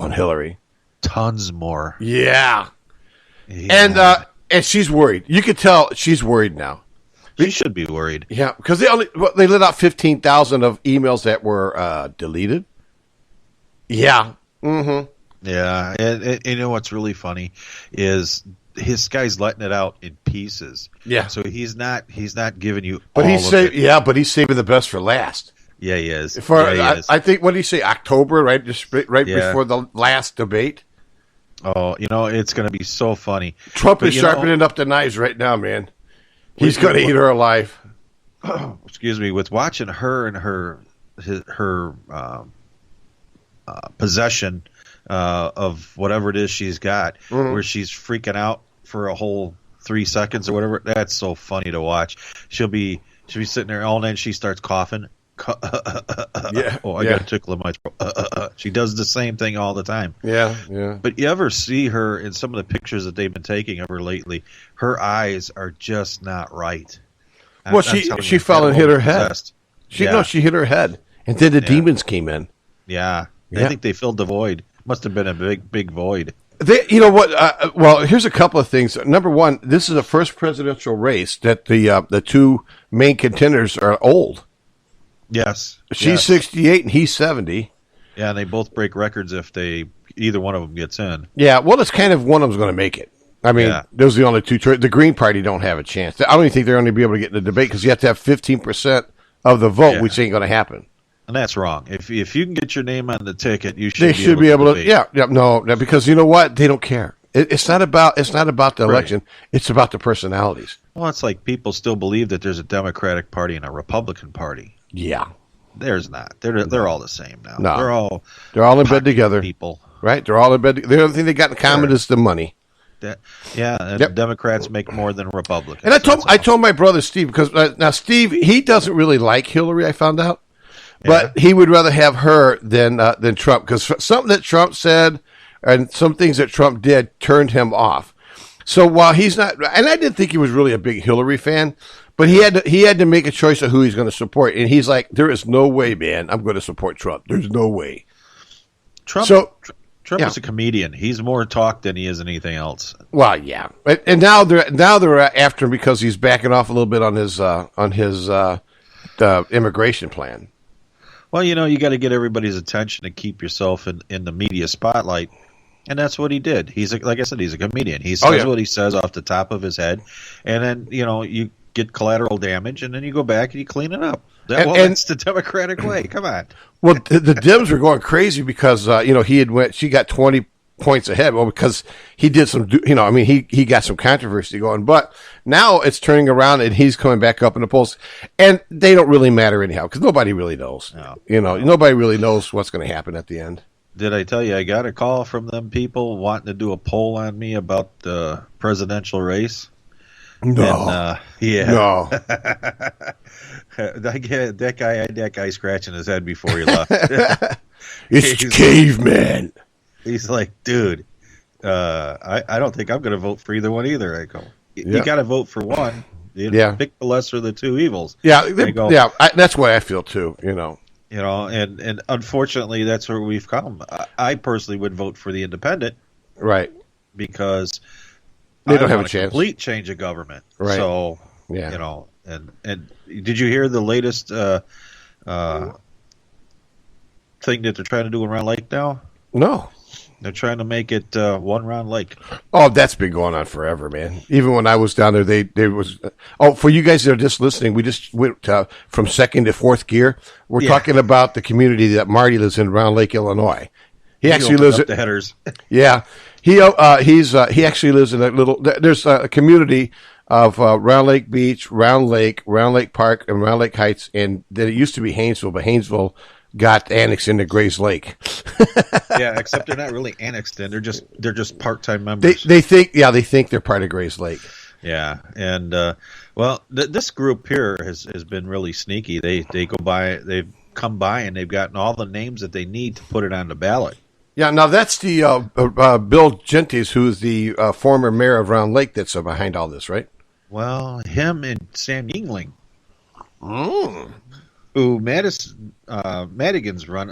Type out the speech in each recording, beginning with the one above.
on Hillary. Tons more. Yeah. And she's worried. You could tell she's worried now. She should be worried. Yeah, because they let out 15,000 of emails that were deleted. Yeah. Mm-hmm. Yeah, and you know what's really funny is his guy's letting it out in pieces. Yeah. So he's not giving you. But all he's of it. Yeah, but he's saving the best for last. Yeah, he is. He is. I think, what did he say? October, right? Just right before the last debate. Oh, it's going to be so funny. Trump is sharpening up the knives right now, man. He's going to eat her alive. Excuse me. With watching her and her possession of whatever it is she's got, where she's freaking out for a whole 3 seconds or whatever. That's so funny to watch. She'll be sitting there all night and she starts coughing. Yeah. Oh, I got a tickle in my throat. She does the same thing all the time. Yeah, yeah. But you ever see her in some of the pictures that they've been taking of her lately? Her eyes are just not right. Well, she fell and hit her head. She hit her head, and then the demons came in. Yeah. I think they filled the void. Must have been a big void. You know what? Well, here's a couple of things. Number one, this is the first presidential race that the two main contenders are old. Yes. She's 68 and he's 70. Yeah, and they both break records if either one of them gets in. Yeah, well, it's kind of one of them's going to make it. I mean, those are the only two. The Green Party don't have a chance. I don't even think they're going to be able to get in the debate because you have to have 15% of the vote, which ain't going to happen. And that's wrong. If you can get your name on the ticket, you should. They should be able to. Yeah, no, because you know what? They don't care. It's not about the election. It's about the personalities. Well, it's like people still believe that there's a Democratic Party and a Republican Party. Yeah, there's not. They're all the same now. No, they're all in bed together. People, right? They're all in bed. The only thing they got in common is the money. Democrats make more than Republicans. And I told my brother Steve, because now Steve, he doesn't really like Hillary. I found out. But he would rather have her than Trump, because something that Trump said and some things that Trump did turned him off. So while he's not, and I didn't think he was really a big Hillary fan, but he had to make a choice of who he's going to support, and he's like, there is no way, man, I'm going to support Trump. There's no way. Trump is a comedian. He's more talk than he is anything else. Well, yeah, and now they're after him because he's backing off a little bit on his immigration plan. Well, you got to get everybody's attention and keep yourself in the media spotlight, and that's what he did. Like I said, he's a comedian. He says what he says off the top of his head, and then you get collateral damage, and then you go back and you clean it up. That's the Democratic way. Come on. Well, the Dems were going crazy because she got 20 points ahead. Well, because he did some, he got some controversy going, but now it's turning around and he's coming back up in the polls, and they don't really matter anyhow because nobody really knows. No. Nobody really knows what's going to happen at the end. Did I tell you I got a call from them people wanting to do a poll on me about the presidential race? No. And, No. that guy scratching his head before he left. It's Caveman. He's like, dude, I don't think I'm going to vote for either one either. I go, you got to vote for one. Pick the lesser of the two evils. Yeah, that's what I feel too. And unfortunately, that's where we've come. I personally would vote for the independent, right? Because they don't have a chance. Complete change of government, right? So and did you hear the latest thing that they're trying to do in Round Lake now? No. They're trying to make it one Round Lake. Oh, that's been going on forever, man. Even when I was down there, there was. Oh, for you guys that are just listening, we just went from second to fourth gear. We're talking about the community that Marty lives in, Round Lake, Illinois. He actually lives at the headers. Yeah, he actually lives in a little. There's a community of Round Lake Beach, Round Lake Park, and Round Lake Heights, and that it used to be Haynesville, but Haynesville got annexed into Grays Lake. Yeah, except they're not really annexed in. They're just part-time members. They think they're part of Grays Lake. Yeah, and this group here has been really sneaky. They go by, they've come by, and they've gotten all the names that they need to put it on the ballot. Yeah, now that's the Bill Gentes, who's the former mayor of Round Lake, that's behind all this, right? Well, him and Sam Yingling. Mm. Who Madigan's run?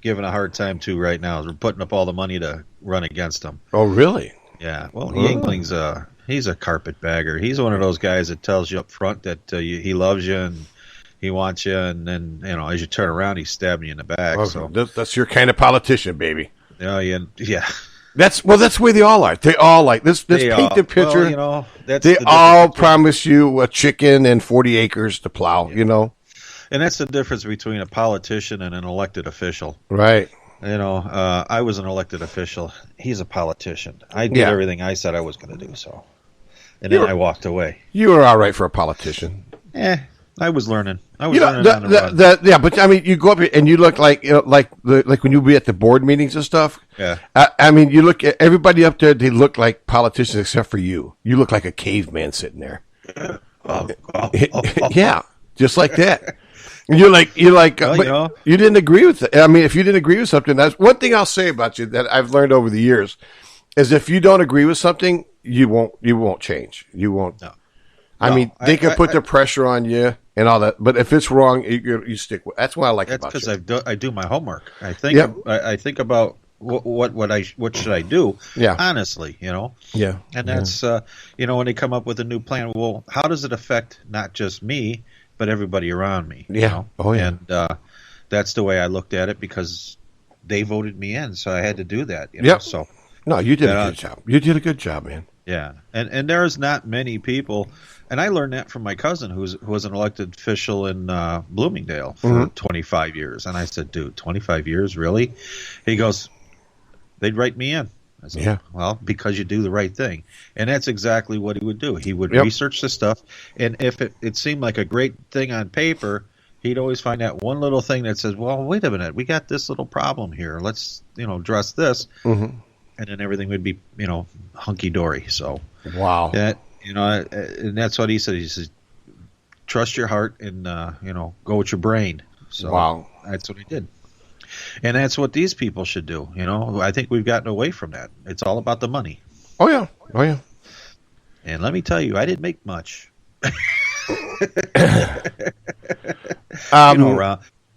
giving a hard time to right now. We're putting up all the money to run against him. Oh, really? Yeah. Well, Yingling's he's a carpetbagger. He's one of those guys that tells you up front that he loves you and he wants you, and then as you turn around, he's stabbing you in the back. So that's your kind of politician, baby. Yeah. That's the way they all are. They all like this. Let's paint the picture. Well, they all promise you a chicken and 40 acres to plow. Yeah. And that's the difference between a politician and an elected official. Right. I was an elected official. He's a politician. I did everything I said I was going to do. So, and then I walked away. You were all right for a politician. I was learning. Learning on the run. But I mean, you go up here and you look like like when you be at the board meetings and stuff. Yeah. I mean, you look at everybody up there. They look like politicians except for you. You look like a caveman sitting there. Yeah, just like that. You're like, well, you didn't agree with it. I mean, if you didn't agree with something, that's one thing I'll say about you that I've learned over the years is if you don't agree with something, you won't change. You won't. No. I mean, they can put the pressure on you and all that, but if it's wrong, you stick with. That's what I like about you. That's because I do my homework. I think I think about what should I do? Yeah. Honestly, Yeah. And that's when they come up with a new plan. Well, how does it affect not just me, but everybody around me? Yeah. Oh yeah. And that's the way I looked at it because they voted me in, so I had to do that. So no, you did a good job. You did a good job, man. Yeah, and there's not many people, and I learned that from my cousin who was an elected official in Bloomingdale for 25 years. And I said, dude, 25 years, really? He goes, they'd write me in. I said, well, because you do the right thing. And that's exactly what he would do. He would research the stuff, and if it seemed like a great thing on paper, he'd always find that one little thing that says, well, wait a minute, we got this little problem here. Let's, address this. Mm-hmm. And then everything would be, hunky-dory. So, wow. That, and that's what he said. He says, trust your heart and, go with your brain. So wow. That's what he did. And that's what these people should do. I think we've gotten away from that. It's all about the money. Oh, yeah. Oh, yeah. And let me tell you, I didn't make much.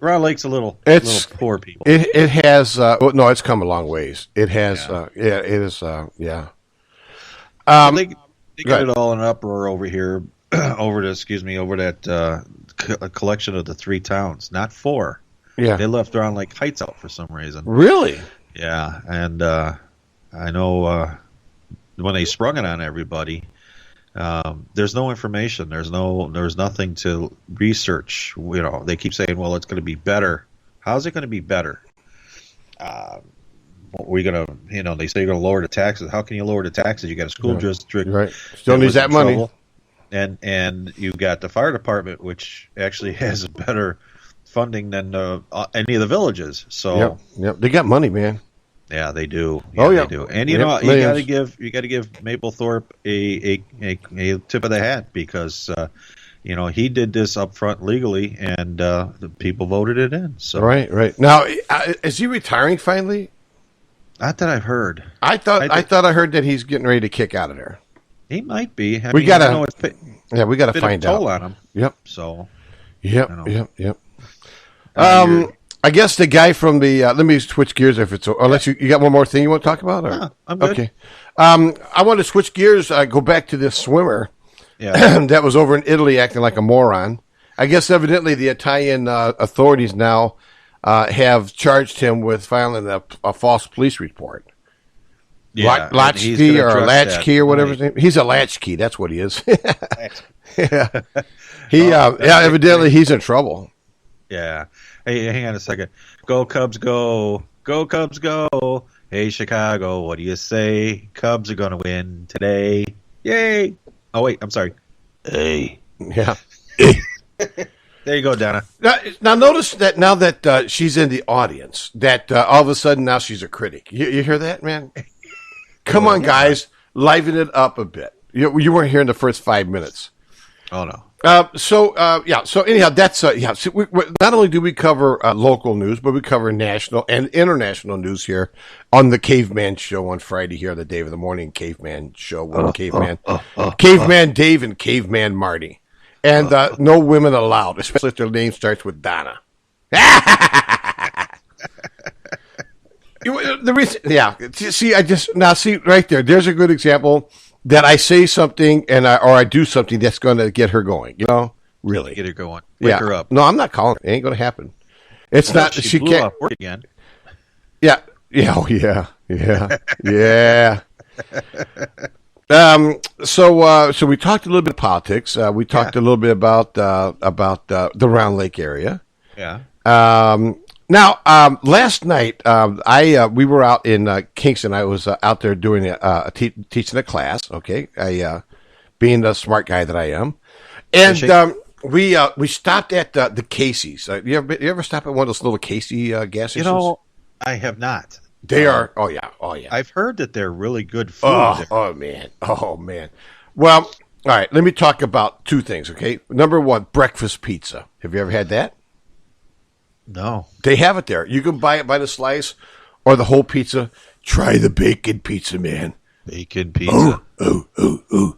Round Lake's a little poor people. It has no. It's come a long ways. It has. It is. Yeah. They got it all in an uproar over here. over that collection of the 3 towns, not 4. Yeah. They left Round Lake Heights out for some reason. Really? Yeah, and I know when they sprung it on everybody. There's no information. There's nothing to research. They keep saying, "Well, it's going to be better." How's it going to be better? We're going to, they say you're going to lower the taxes. How can you lower the taxes? You got a school district, right? Still needs that money, and you got the fire department, which actually has better funding than any of the villages. So, yep, they got money, man. Yeah, they do. They do. And you got to give Mapplethorpe a tip of the hat because he did this up front legally, and the people voted it in. So right. Now, is he retiring finally? Not that I've heard. I thought I heard that he's getting ready to kick out of there. He might be. We got to find out. Toll on him. Yep. So. Yep. I guess the guy from the let me switch gears unless you got one more thing you want to talk about. Or? I'm good. Okay. I want to switch gears. Go back to this swimmer that was over in Italy acting like a moron. I guess evidently the Italian authorities now have charged him with filing a false police report. Yeah, latchkey or latchkey or whatever his name. He's a latchkey. That's what he is. Yeah. Evidently he's in trouble. Yeah. Hey, hang on a second. Go Cubs, go! Go Cubs, go! Hey Chicago, what do you say? Cubs are gonna win today! Yay! Oh wait, I'm sorry. Hey. Yeah. There you go, Donna. Now notice that now that she's in the audience, that all of a sudden now she's a critic. You hear that, man? Come on, guys, liven it up a bit. You weren't here in the first 5 minutes. Oh no. So anyhow, that's So not only do we cover local news, but we cover national and international news here on the Caveman Show on Friday here, the Dave of the Morning Caveman Show with Caveman Dave and Caveman Marty, and no women allowed, especially if their name starts with Donna. the reason, yeah. See, see right there. There's a good example that I say something or I do something that's going to get her going. You know, really get her going. Wake her up. No, I'm not calling her. It ain't going to happen. It's not. She blew can't up work again. Yeah. Yeah. Oh, yeah. Yeah. So we talked a little bit of politics. We talked a little bit about the Round Lake area. Yeah. Now, last night, we were out in Kingston. I was out there doing teaching a class. Okay, being the smart guy that I am, and we stopped at the Casey's. You ever stop at one of those little Casey gas stations? You know, I have not. They are. Oh yeah. I've heard that they're really good food. Oh man. Well, all right. Let me talk about two things. Okay. Number one, breakfast pizza. Have you ever had that? No. They have it there. You can buy it by the slice or the whole pizza. Try the bacon pizza, man. Bacon pizza. Ooh.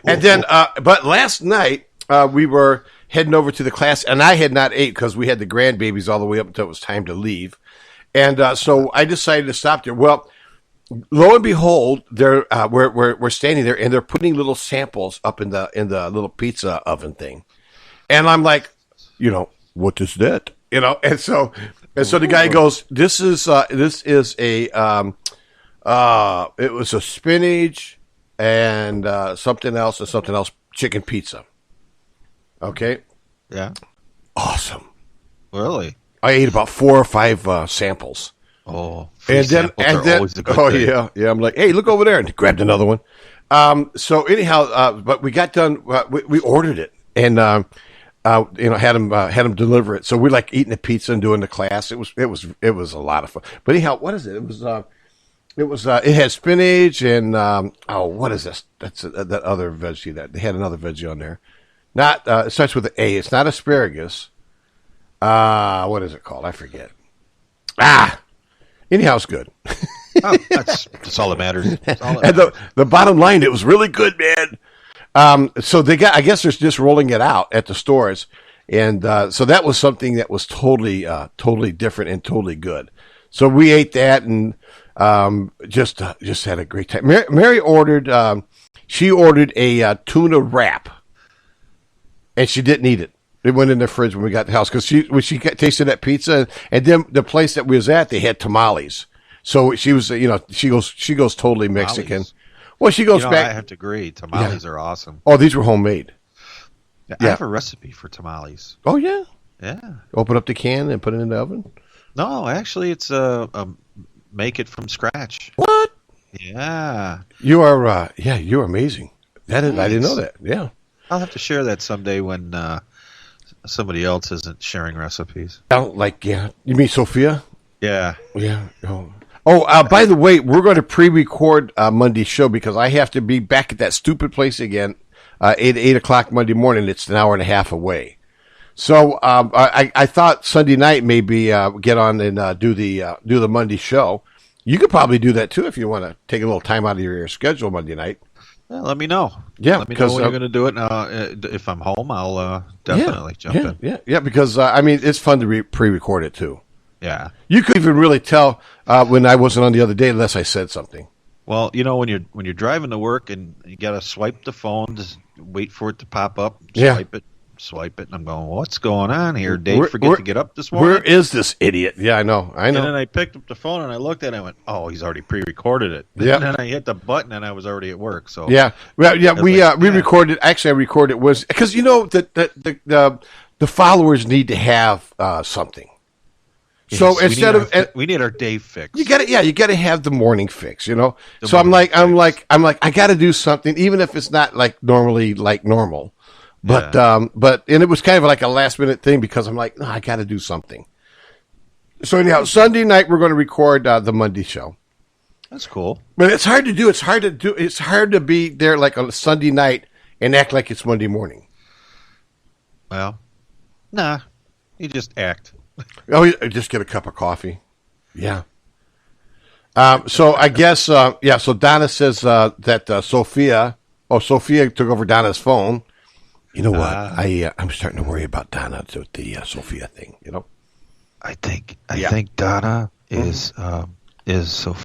And then, but last night, we were heading over to the class, and I had not ate because we had the grandbabies all the way up until it was time to leave. And so I decided to stop there. Well, lo and behold, we're standing there, and they're putting little samples up in the little pizza oven thing. And I'm like, what is that? And so the guy goes, this is a it was a spinach and something else chicken pizza. Okay. Yeah. Awesome. Really? I ate about 4 or 5 samples. Oh, and then always a good thing. Yeah. I'm like, hey, look over there, and grabbed another one. So anyhow, but we got done. We ordered it, and had them deliver it. So we like eating the pizza and doing the class. It was a lot of fun. But anyhow, what is it? It had spinach and what is this? That's that other veggie that they had another veggie on there. Not it starts with an A. It's not asparagus. What is it called? I forget. Anyhow, it's good. That's all that matters. And the bottom line, it was really good, man. So I guess they're just rolling it out at the stores. And so that was something that was totally different and totally good. So we ate that and just had a great time. Mary ordered a tuna wrap, and she didn't eat it. It went in the fridge when we got to the house because when she tasted that pizza, and then the place that we was at, they had tamales. So she was, she goes totally Mexican. Tamales. Well, she goes back. I have to agree. Tamales are awesome. Oh, these were homemade. I have a recipe for tamales. Oh yeah. Yeah. Open up the can and put it in the oven. No, actually, it's make it from scratch. What? Yeah. You're amazing. I didn't know that. Yeah. I'll have to share that someday when somebody else isn't sharing recipes. You mean Sophia? Yeah. Yeah. Oh, by the way, we're going to pre-record Monday's show because I have to be back at that stupid place again, 8 o'clock Monday morning. It's an hour and a half away. So I thought Sunday night maybe get on and do the Monday show. You could probably do that too if you want to take a little time out of your schedule Monday night. Yeah, let me know. Yeah, let me know when you're going to do it. If I'm home, I'll definitely jump in. Yeah. Because it's fun to pre-record it too. Yeah, you could even really tell when I wasn't on the other day unless I said something. Well, when you're driving to work and you got to swipe the phone, just wait for it to pop up. Swipe it, and I'm going, what's going on here? Dave forget to get up this morning? Where is this idiot? Yeah, I know. And then I picked up the phone and I looked at it and I went, oh, he's already pre-recorded it. Yeah. And then I hit the button and I was already at work. So yeah, we recorded. Actually, I recorded was because the followers need to have something. Yes, so instead of we need our day fix. You got to have the morning fix. So I'm like I got to do something, even if it's not like normally like normal. But and it was kind of like a last minute thing because I'm like, no, I got to do something. So anyhow, Sunday night we're going to record the Monday show. That's cool. But it's hard to do. It's hard to be there like on a Sunday night and act like it's Monday morning. Well, nah, you just act. Oh, just get a cup of coffee. Yeah. So I guess So Donna says that Sophia took over Donna's phone. You know what? I'm starting to worry about Donna with the Sophia thing. I think Donna is is so